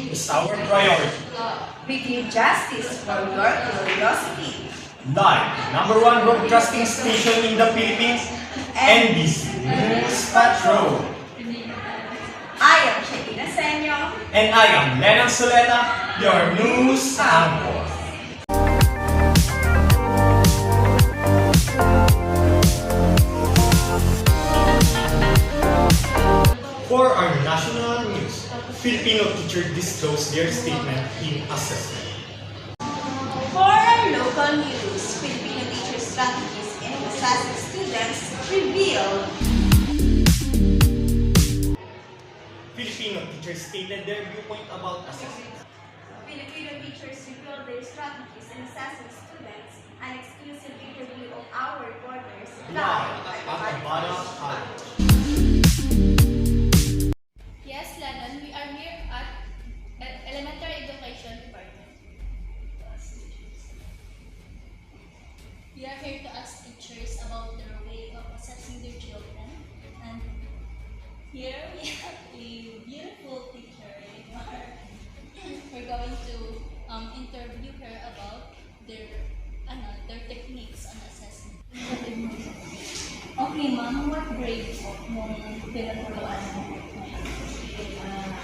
is our priority. We give justice for your curiosity. Like #1 broadcasting station in the Philippines, NBC News Patrol. I am Sheila Senyo. And I am Lenang Soleta, your news anchor. For our national news, Filipino teacher disclosed their statement in assessment. For our local news, Filipino teacher strategies in assessing students revealed. Filipino teachers stated their viewpoint about assessment. Filipino teachers revealed their strategies in assessing students. An exclusive interview of our reporters Live at Abada College. Yes, Lennon, we are here at Elementary Education Department. We are here to ask teachers about their way of assessing their children. And here we have a beautiful teacher. We're going to interview her about their techniques on assessment. Okay, ma'am, what grade mo pinaturuan mo?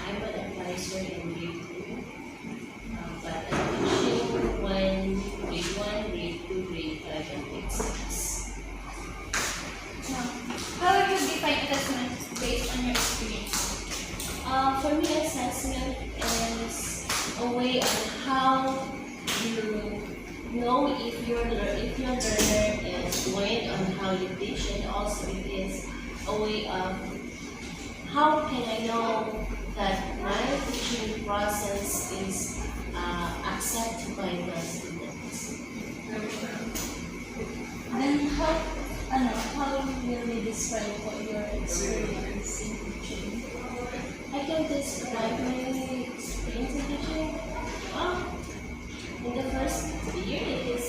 I'm an advisor in grade 2, but I'm teaching grade 1, grade 2, grade 5, and grade 6. How would you define assessment based on your experience? For me, assessment is a way on how you know if your learner is going on how you teach, and also it is a way of how can I know that my teaching process is accepted by the students. Then how will you describe your experience in teaching? I can describe my experience in teaching. In the first year, it is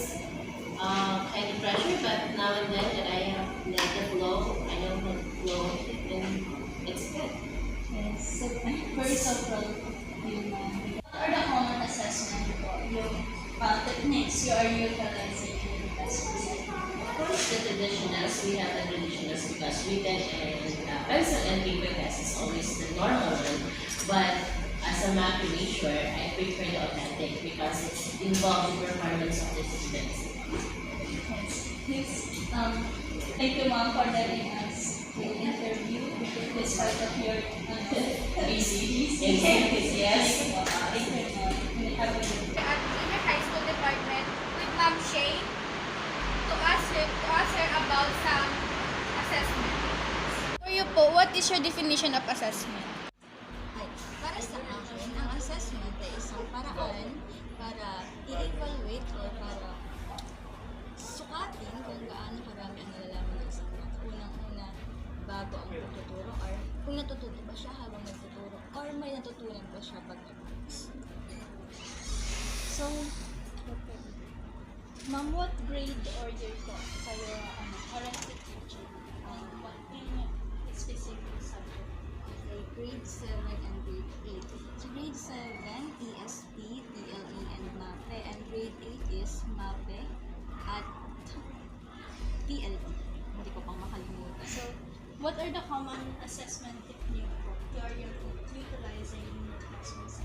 kind of pressure, but now and then that I have let the flow, I know how to flow, and it's good. Yes, so very so you what are the common assessment or your techniques you are utilizing in the classroom? Of course, the traditionals, we have the traditionals because written and pencil and paper test is always the normal one. But as a math major, I prefer the authentic because it's involved the performance of the students. Yes, please, thank you, ma'am, for letting us the interview. It's part of your Busy. Yes. Thank you, ma'am. We have a good day. At Junior High School Department with Ma'am Shay to ask her about some assessment. For you po, what is your definition of assessment? Para sa akin, ang assessment ay isang paraan para i-evaluate or para sukatin kung gaano karami ang nalalaman ng isang bata. Unang-una, bago ang pagtuturo or kung natututo ba siya habang nagtuturo or may natutunan ba siya pagkatapos. So, Ma'am, what grade or year po kayo currently teaching? What in specific subject? okay, grade 7 and grade 8. So, grade 7, ESP, TLE, and MAPE. And grade 8 is MAPE at TLE. Hindi ko pang makalimutan. So, what are the common assessment technique po you are utilizing in your classrooms?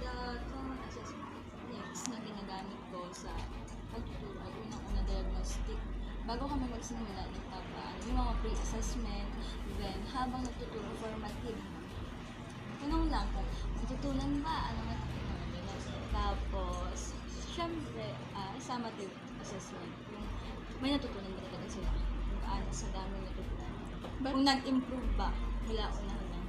The common assessment techniques na ginagamit ko sa pagtuturo ay unang-una diagnostic. Bago kami magsimula ng yung mga pre-assessment, then habang nagtuturo, formative. Tanong lang kung natutunan ba, ano natutunan nila. Tapos, syempre, summative assessment. Kung may natutunan ba talaga sila, kung gaano sa dami natutunan. Kung nag-improve ba mula una hanggang.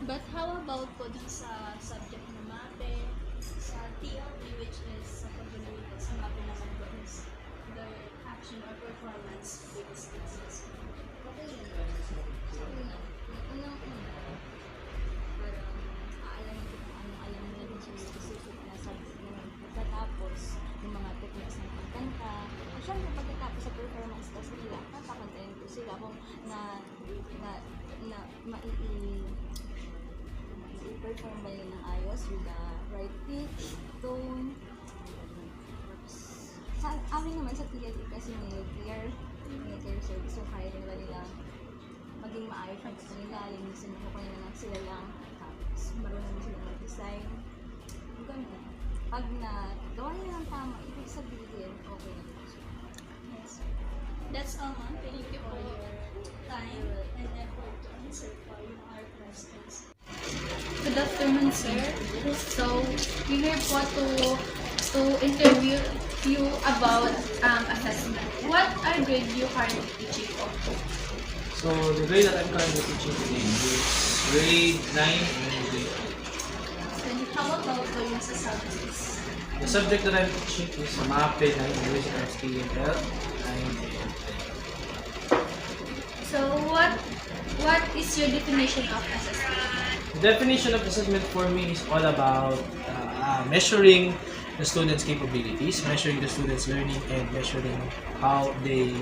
But how about po dun sa subject na MAPE, sa TLE, which is sa pag-related sa MAPE naman po is the action or performance based assessment. Okay yun. So, unang-una, parang aalamin ko kung ano alam nila dun sa specific na subject naman. Pagkatapos, yung mga techniques ng pagkanta. At syempre, pagkatapos sa performance test nila, papakantayin ko sila kung mai-perform ba yun ng ayos. us with the right pitch, tone. Sa amin naman sa TLE kasi may clear service. So kaya nila maging maayos ang gusto nila. Linisin mo kung na sila lang. Tapos marunong sila mag-design. Ganun. Pag gawa nila ng tama, ibig sabihin, okay na po siya. Yes. That's all, ma'am. Thank you for your time and effort to answer for our questions. Good afternoon, sir. So, we here po to interview you about assessment. What are grade you currently teaching po? So the grade that I'm currently teaching today is grade 9 and grade 8. Then, how about going sa subjects? The subject that I'm teaching is MAPE ng English and STL. So, what is your definition of assessment? The definition of assessment for me is all about measuring the students' capabilities, measuring the students' learning, and measuring how they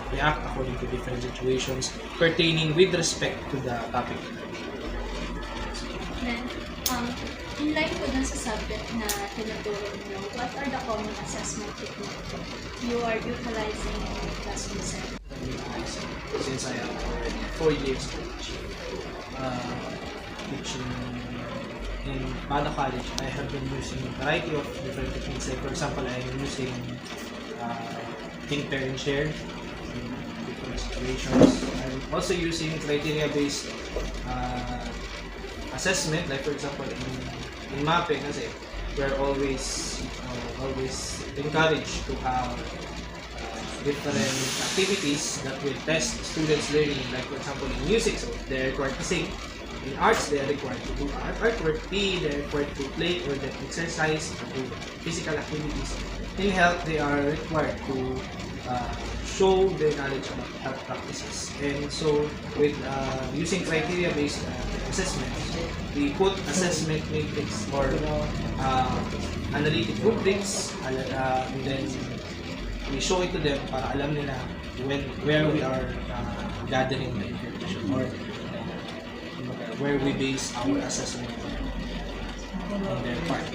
react according to different situations pertaining with respect to the topic. Then, in line po dun sa subject na tinuturo niyo, what are the common assessment techniques you are utilizing in your classroom setting? Since I have already 4 years teaching in Bada College, I have been using a variety of different techniques. Like for example, I am using think, pair, and share in different situations. I'm also using criteria-based assessment. Like for example, in MAPE, kasi we're always encouraged to have different activities that will test students' learning. Like for example, in music, so they're required to sing. In arts, they are required to do artwork. PE, they are required to play or to exercise, to do physical activities. In health, they are required to show their knowledge about health practices. And so, with using criteria-based assessment, we put assessment matrix or analytic rubrics, and then we show it to them para alam nila where we are gathering the information or where we base our assessment on their part.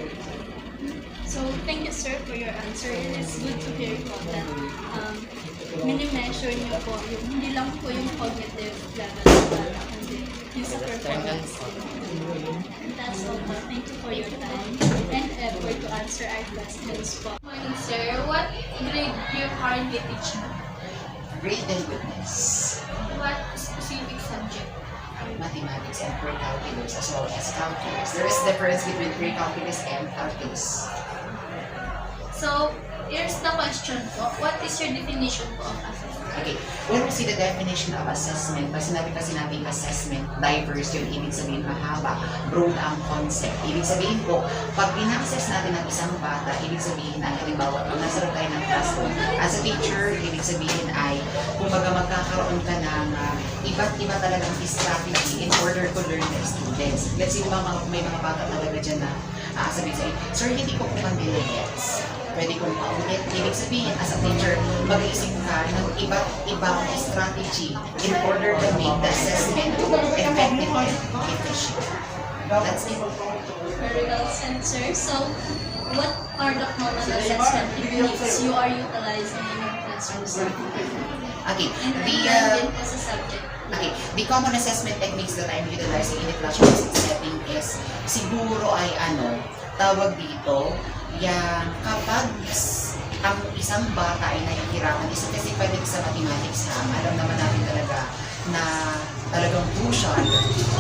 So, thank you, sir, for your answer. It is good to hear po that mini-measure niyo po yung, hindi lang po yung cognitive level ng bata, kundi yung sa performance. And that's all po. Thank you for your time and effort to answer our questions po. Morning, sir. What grade you currently teaching? Grade and goodness, What specific subject? mathematics and pre-calculus as well as calculus. There is difference between pre-calculus and calculus. So, here's the question po. What is your definition po of assessment? Okay, when we see the definition of assessment, pag sinabi kasi natin assessment, diverse yun, ibig sabihin mahaba, broad ang concept. Ibig sabihin po, pag pina-assess natin ang isang bata, ibig sabihin ay, halimbawa, kung nasa loob tayo ng classroom, as a teacher, ibig sabihin ay, kumbaga magkakaroon ka ng iba't iba talagang strategy in order to learn the students. Let's say, may mga bata talaga dyan na sabihin sa'yo, sir, hindi ko kumandila gets. Pwede kong paulit. Ibig sabihin, as a teacher, mag-iisip ka ng iba't ibang strategy in order to make the assessment effective and efficient. That's it. Very well said, sir. So, what are the common assessment techniques you are utilizing in your classroom setting? Okay, And then din po sa subject. okay, the common assessment techniques that I'm utilizing in the classroom setting is siguro ay tawag dito, yan, kapag ang isang bata ay nahihirapan, isa kasi pwede sa mathematics alam naman natin talaga na talagang crucial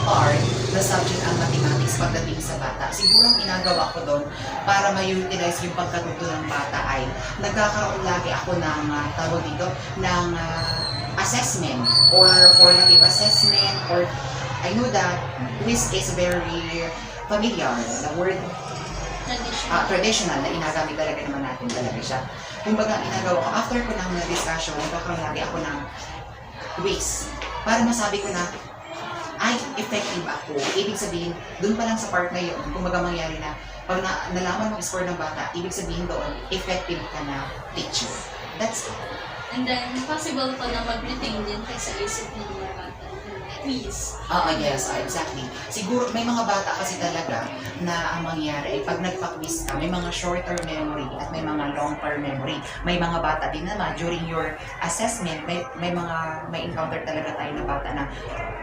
part na subject ang mathematics pagdating sa bata. Siguro ang ginagawa ko doon para ma-utilize yung pagkatuto ng bata ay nagkakaroon lagi ako ng tawag dito, ng assessment or formative assessment or I know that quiz is very familiar. The word traditional na inagamit talaga naman natin talaga siya. Kumbaga, ginagawa ko, after ko ng discussion, nagkakaroon lagi ako ng quiz. Para masabi ko na, ay, effective ako. Ibig sabihin, dun pa lang sa part na yun, kumbaga mangyari na, pag nalaman mo yung score ng bata, ibig sabihin doon, effective ka na teacher. That's it. And then, possible po na mag-retain din sa isip ng mga bata. quiz. Yes, exactly. Siguro may mga bata kasi talaga na ang mangyari ay pag nagpa-quiz ka, may mga short-term memory at may mga long-term memory. May mga bata din naman during your assessment, may encounter talaga tayo na bata na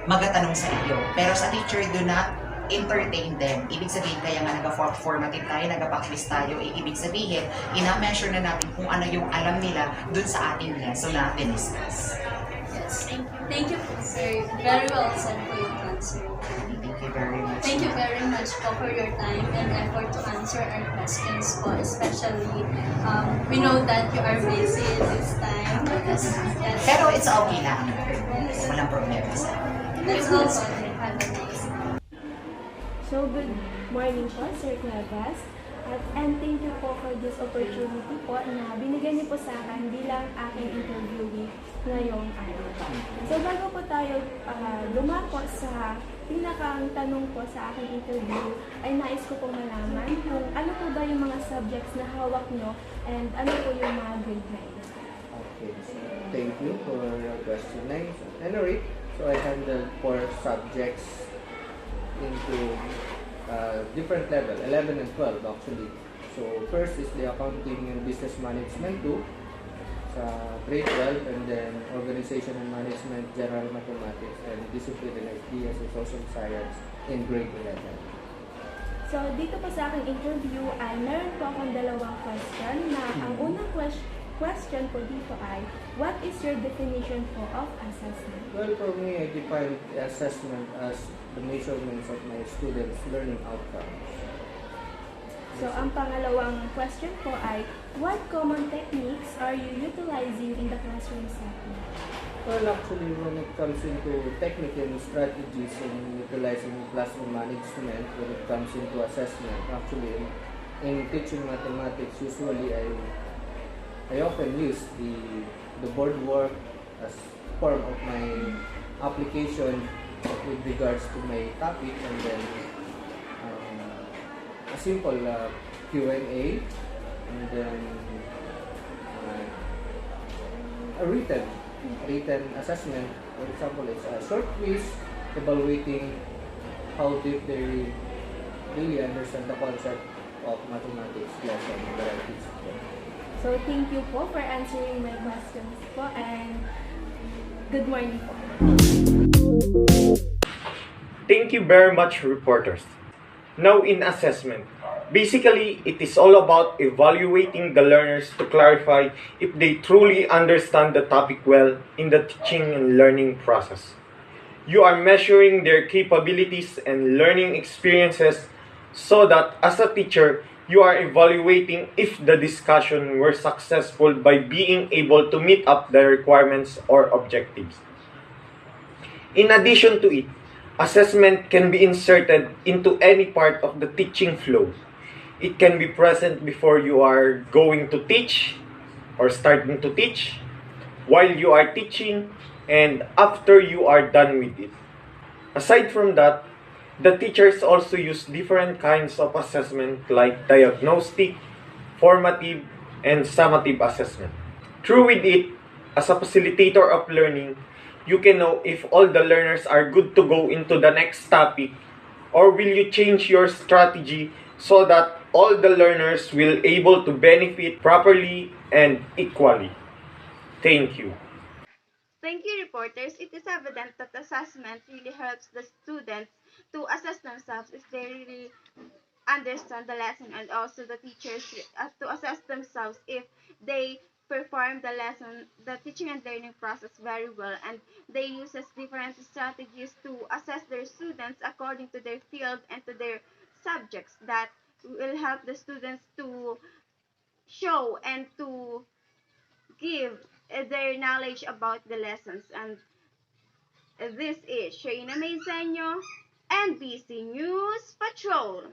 magatanong sa iyo. Pero sa teacher, do not entertain them. Ibig sabihin, kaya nga nag-formative tayo, nag-quiz tayo, ibig sabihin, ina-measure na natin kung ano yung alam nila dun sa ating lesson na discuss. Yes. Thank you po, sir. Very well said po yung answer. Thank you very much. Thank you very much po for your time and effort to answer our questions po, especially we know that you are busy this time. Pero it's okay lang. Walang problema. That's all po. Have a nice day. So, good morning po, Sir Cuevas. And thank you po for this opportunity po na binigyan niyo po sa akin bilang aking interviewee ngayong araw. So, bago po tayo lumako sa pinakang tanong po sa aking interview, ay nais ko pong malaman kung ano po ba yung mga subjects na hawak nyo and ano po yung mga grade na ito. Okay, so thank you for your question. Anyway, so I handled 4 subjects into different level, 11 and 12 actually. So first is the accounting and business management 2 sa grade 12, and then organization and management, general mathematics, and disciplinary ideas and social science in grade 11. So, dito po sa aking interview ay meron po akong dalawang question na ang unang question po dito ay, what is your definition po of assessment? Well, for me, I define the assessment as the measurements of my students' learning outcomes. So, ang pangalawang question po ay, what common techniques are you utilizing in the classroom setting? Well, actually, when it comes into technique and strategies in utilizing classroom management, when it comes into assessment, actually, in teaching mathematics, usually I often use the board work as form of my application with regards to my topic, and then a simple Q&A, and then a written assessment. For example, it's a short quiz evaluating how deep they really understand the concept of mathematics lesson that I teach them. So, thank you po for answering my questions po and good morning po. Thank you very much, reporters. Now in assessment, basically it is all about evaluating the learners to clarify if they truly understand the topic well in the teaching and learning process. You are measuring their capabilities and learning experiences so that as a teacher, you are evaluating if the discussion were successful by being able to meet up the requirements or objectives. In addition to it, assessment can be inserted into any part of the teaching flow. It can be present before you are going to teach or starting to teach, while you are teaching, and after you are done with it. Aside from that, the teachers also use different kinds of assessment like diagnostic, formative, and summative assessment. Through with it, as a facilitator of learning, you can know if all the learners are good to go into the next topic, or will you change your strategy so that all the learners will able to benefit properly and equally. Thank you. Thank you, reporters. It is evident that assessment really helps the students to assess themselves if they really understand the lesson, and also the teachers to assess themselves if they perform the lesson, the teaching and learning process very well, and they use different strategies to assess their students according to their field and to their subjects that will help the students to show and to give their knowledge about the lessons. And this is Shayna Maysenyo, NBC News Patrol.